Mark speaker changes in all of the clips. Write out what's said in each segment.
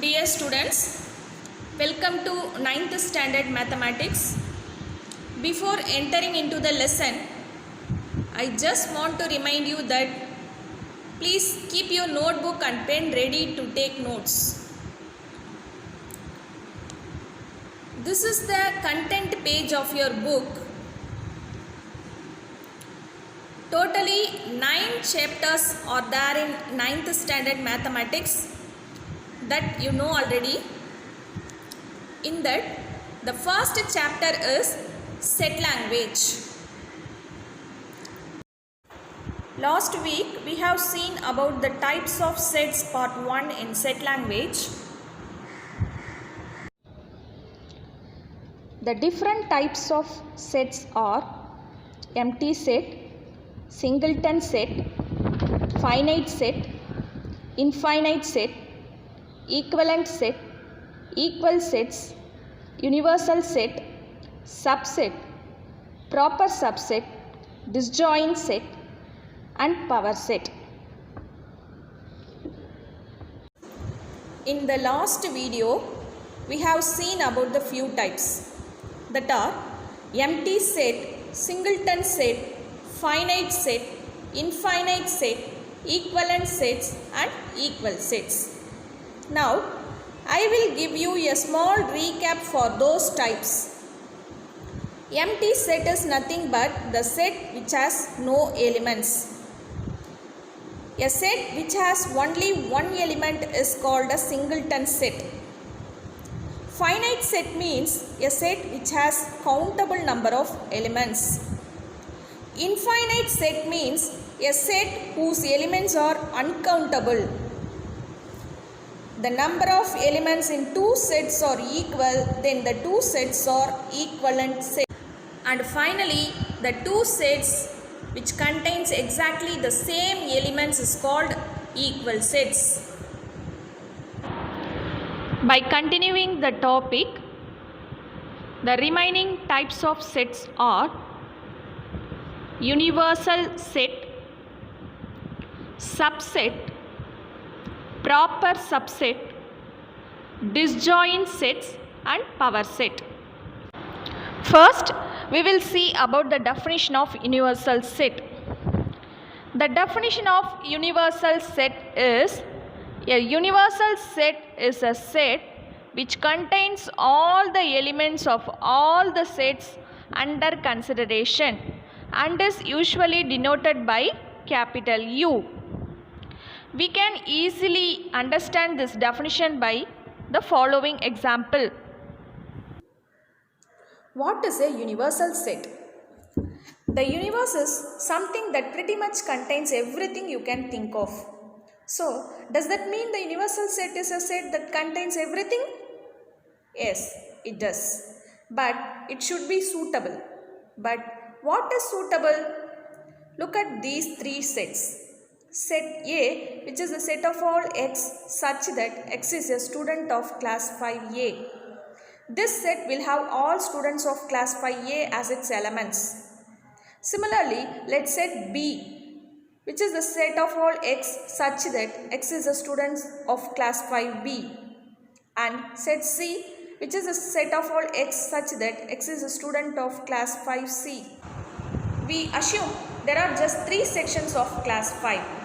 Speaker 1: Dear students, welcome to 9th Standard Mathematics. Before entering into the lesson, I just want to remind you that please keep your notebook and pen ready to take notes. This is the content page of your book. Totally 9 chapters are there in 9th Standard Mathematics that you know already. In that, the first chapter is set language. Last week we have seen about the types of sets part 1 in set language. The different types of sets are empty set, singleton set, finite set, infinite set, equivalent set, equal sets, universal set, subset, proper subset, disjoint set and power set. In the last video, we have seen about the few types that are empty set, singleton set, finite set, infinite set, equivalent sets and equal sets. Now, I will give you a small recap for those types. Empty set is nothing but the set which has no elements. A set which has only one element is called a singleton set. Finite set means a set which has countable number of elements. Infinite set means a set whose elements are uncountable. The number of elements in two sets are equal, then the two sets are equivalent sets. And finally, the two sets which contains exactly the same elements is called equal sets. By continuing the topic, the remaining types of sets are universal set, subset, proper subset, disjoint sets and power set. First, we will see about the definition of universal set. The definition of universal set is a universal set is a set which contains all the elements of all the sets under consideration and is usually denoted by capital U. We can easily understand this definition by the following example. What is a universal set? The universe is something that pretty much contains everything you can think of. So, does that mean the universal set is a set that contains everything? Yes, it does. But it should be suitable. But what is suitable? Look at these three sets. Set A, which is the set of all x such that x is a student of class 5A. This set will have all students of class 5A as its elements. Similarly, let's set B, which is the set of all x such that x is a student of class 5B. And set C, which is the set of all x such that x is a student of class 5C. We assume there are just 3 sections of class 5.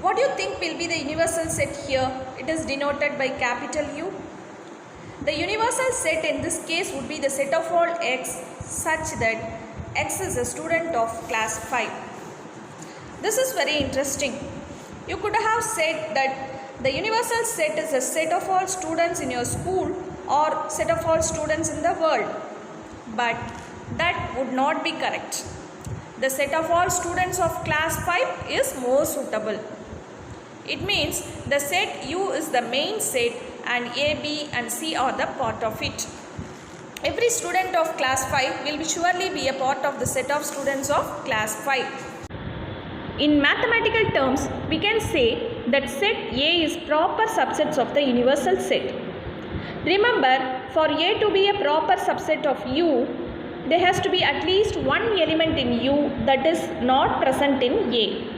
Speaker 1: What do you think will be the universal set here? It is denoted by capital U. The universal set in this case would be the set of all x such that x is a student of class 5. This is very interesting. You could have said that the universal set is a set of all students in your school or set of all students in the world. But that would not be correct. The set of all students of class 5 is more suitable. It means the set U is the main set and A, B and C are the part of it. Every student of class 5 will surely be a part of the set of students of class 5. In mathematical terms, we can say that set A is proper subsets of the universal set. Remember, for A to be a proper subset of U, there has to be at least one element in U that is not present in A.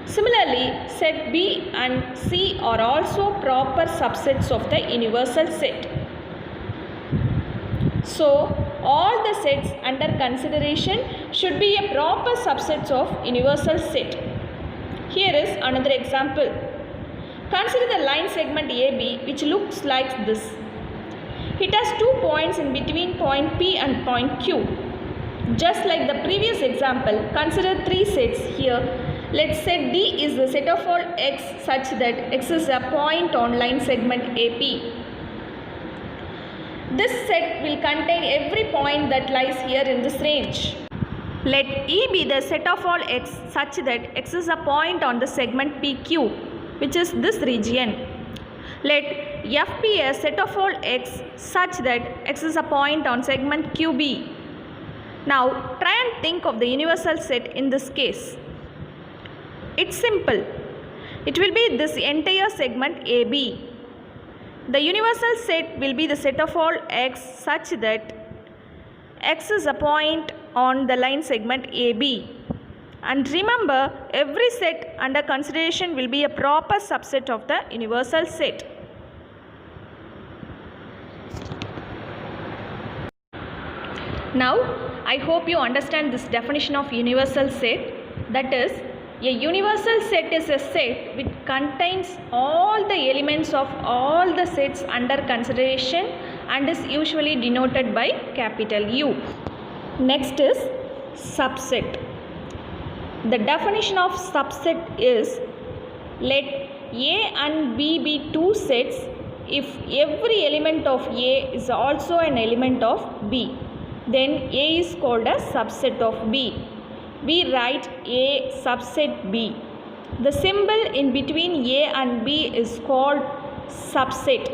Speaker 1: Similarly, set B and C are also proper subsets of the universal set. So, all the sets under consideration should be a proper subsets of universal set. Here is another example. Consider the line segment AB, which looks like this. It has 2 points in between point P and point Q. Just like the previous example, consider 3 sets here. Let's say D is the set of all x such that x is a point on line segment AP. This set will contain every point that lies here in this range. Let E be the set of all x such that x is a point on the segment PQ, which is this region. Let F be a set of all x such that x is a point on segment QB. Now try and think of the universal set in this case. It's simple. It will be this entire segment AB. The universal set will be the set of all x such that x is a point on the line segment AB. And remember, every set under consideration will be a proper subset of the universal set. Now, I hope you understand this definition of universal set. That is, a universal set is a set which contains all the elements of all the sets under consideration and is usually denoted by capital U. Next is subset. The definition of subset is, let A and B be 2 sets if every element of A is also an element of B. Then A is called a subset of B. We write A subset B. The symbol in between A and B is called subset.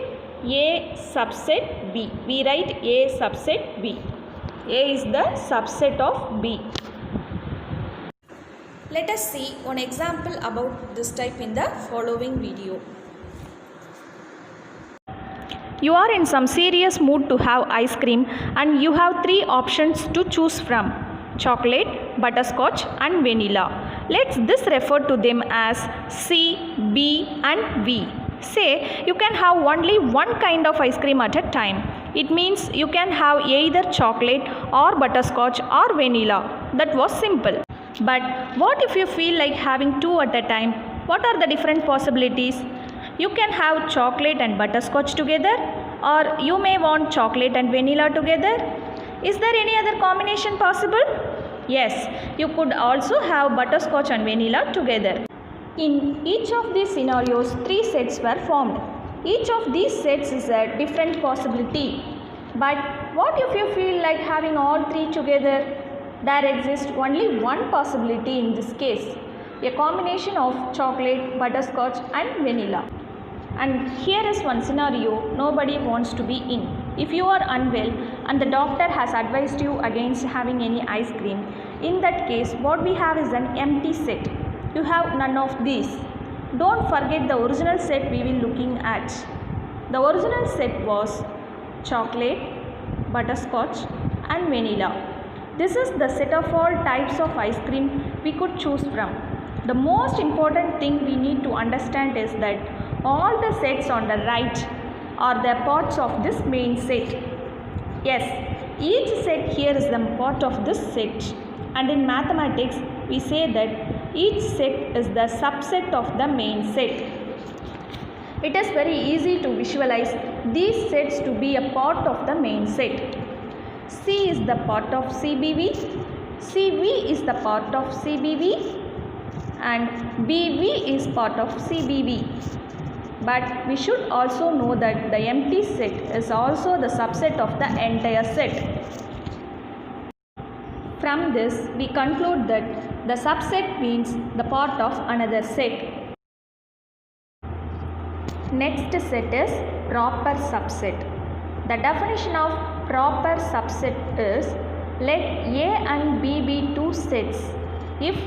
Speaker 1: A subset B. We write A subset B. A is the subset of B. Let us see one example about this type in the following video. You are in some serious mood to have ice cream and you have 3 options to choose from: chocolate, butterscotch and vanilla. Let's this refer to them as C, B and V. Say you can have only one kind of ice cream at a time. It means you can have either chocolate or butterscotch or vanilla. That was simple. But what if you feel like having 2 at a time? What are the different possibilities? You can have chocolate and butterscotch together, or you may want chocolate and vanilla together. Is there any other combination possible? Yes, you could also have butterscotch and vanilla together. In each of these scenarios, 3 sets were formed. Each of these sets is a different possibility. But what if you feel like having all 3 together? There exists only one possibility in this case, a combination of chocolate, butterscotch and vanilla. And here is one scenario nobody wants to be in. If you are unwell and the doctor has advised you against having any ice cream, in that case what we have is an empty set. You have none of these. Don't forget the original set we will looking at. The original set was chocolate, butterscotch and vanilla. This is the set of all types of ice cream we could choose from. The most important thing we need to understand is that all the sets on the right are the parts of this main set. Yes, each set here is the part of this set. And in mathematics, we say that each set is the subset of the main set. It is very easy to visualize these sets to be a part of the main set. C is the part of CBV, CV is the part of CBV and BV is part of CBV. But we should also know that the empty set is also the subset of the entire set. From this, we conclude that the subset means the part of another set. Next set is proper subset. The definition of proper subset is, let A and B be 2 sets. If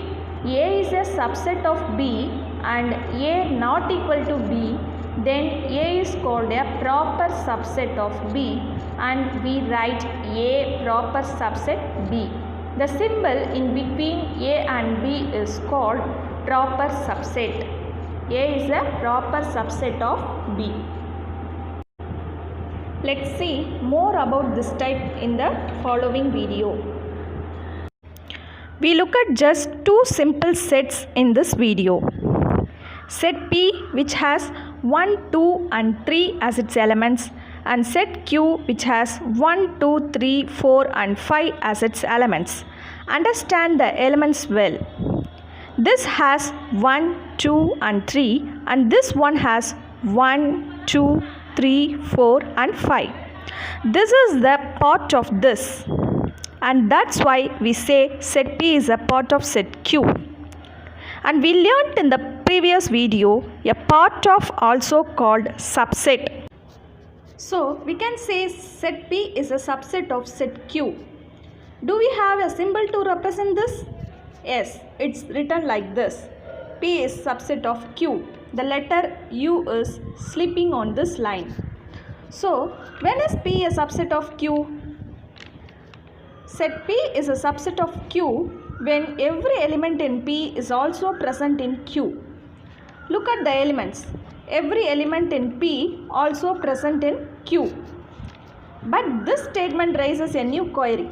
Speaker 1: A is a subset of B and A not equal to B, then A is called a proper subset of B and we write A proper subset B. The symbol in between A and B is called proper subset. A is a proper subset of B. Let's see more about this type in the following video. We look at just two simple sets in this video. Set P, which has 1, 2 and 3 as its elements, and set Q, which has 1, 2, 3, 4 and 5 as its elements. Understand the elements well. This has 1, 2 and 3, and this one has 1, 2, 3, 4 and 5. This is the part of this, and that's why we say set P is a part of set Q. And we learnt in the previous video a part of also called subset. So we can say set P is a subset of set Q. Do we have a symbol to represent this? Yes, it's written like this. P is subset of Q. The letter U is slipping on this line. So when is P a subset of Q? Set P is a subset of Q when every element in P is also present in Q. Look at the elements. Every element in P also present in Q. But this statement raises a new query.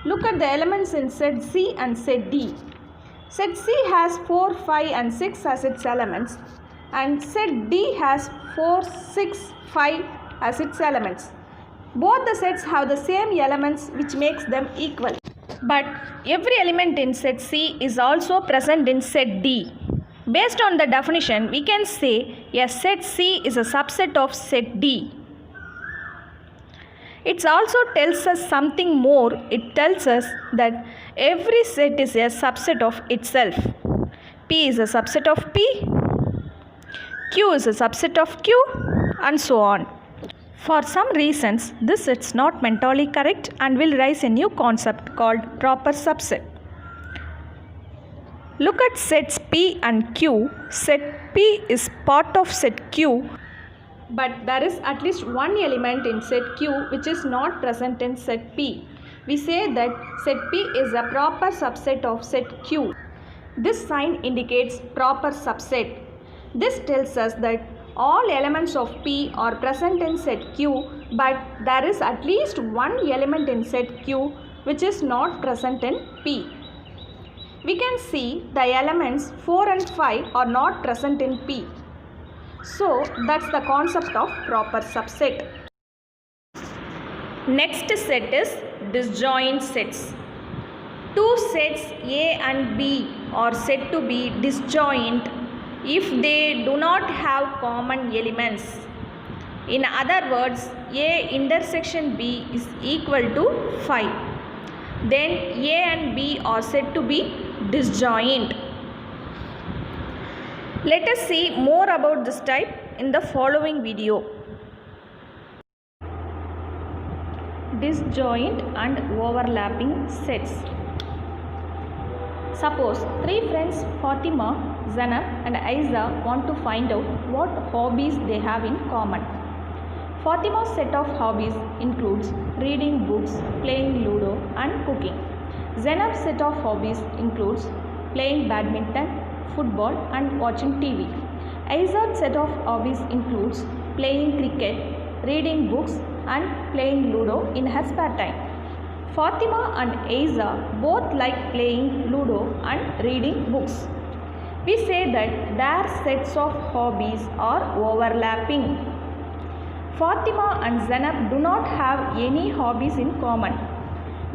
Speaker 1: Look at the elements in set C and set D. Set C has 4, 5 and 6 as its elements, and set D has 4, 6, 5 as its elements. Both the sets have the same elements, which makes them equal. But every element in set C is also present in set D. Based on the definition, we can say a set C is a subset of set D. It also tells us something more. It tells us that every set is a subset of itself. P is a subset of P, Q is a subset of Q, and so on. For some reasons, this is not mentally correct and will raise a new concept called proper subset. Look at sets P and Q. Set P is part of set Q, but there is at least one element in set Q which is not present in set P. We say that set P is a proper subset of set Q. This sign indicates proper subset. This tells us that all elements of P are present in set Q, but there is at least one element in set Q which is not present in P. We can see the elements 4 and 5 are not present in P. So that's the concept of proper subset. Next set is disjoint sets. Two sets A and B are said to be disjoint if they do not have common elements. In other words, A intersection B is equal to 5. Then A and B are said to be disjoint. Let us see more about this type in the following video. Disjoint and overlapping sets. Suppose three friends Fatima, Zainab and Aiza want to find out what hobbies they have in common. Fatima's set of hobbies includes reading books, playing Ludo and cooking. Zainab's set of hobbies includes playing badminton, football and watching TV. Aiza's set of hobbies includes playing cricket, reading books and playing Ludo in her spare time. Fatima and Aiza both like playing Ludo and reading books. We say that their sets of hobbies are overlapping. Fatima and Zainab do not have any hobbies in common.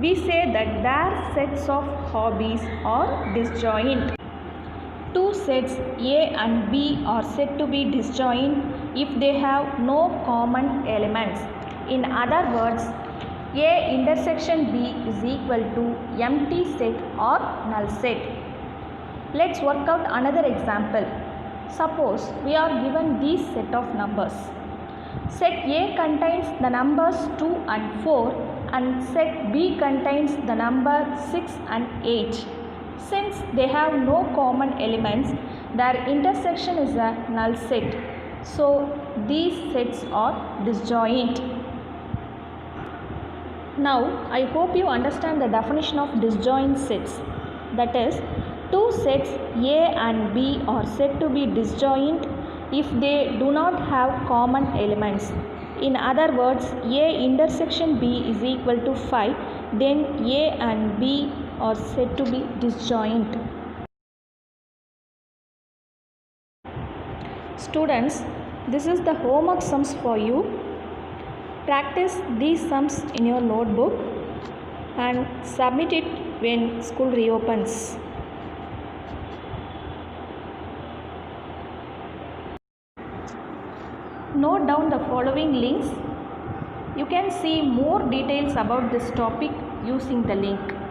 Speaker 1: We say that their sets of hobbies are disjoint. Two sets A and B are said to be disjoint if they have no common elements. In other words, A intersection B is equal to empty set or null set. Let's work out another example. Suppose we are given these set of numbers. Set A contains the numbers 2 and 4 and set B contains the number 6 and 8. Since they have no common elements, their intersection is a null set. So these sets are disjoint. Now I hope you understand the definition of disjoint sets. That is, two sets A and B are said to be disjoint if they do not have common elements. In other words, A intersection B is equal to 5, then A and B are said to be disjoint. Students, this is the homework sums for you. Practice these sums in your notebook and submit it when school reopens. Note down the following links. You can see more details about this topic using the link.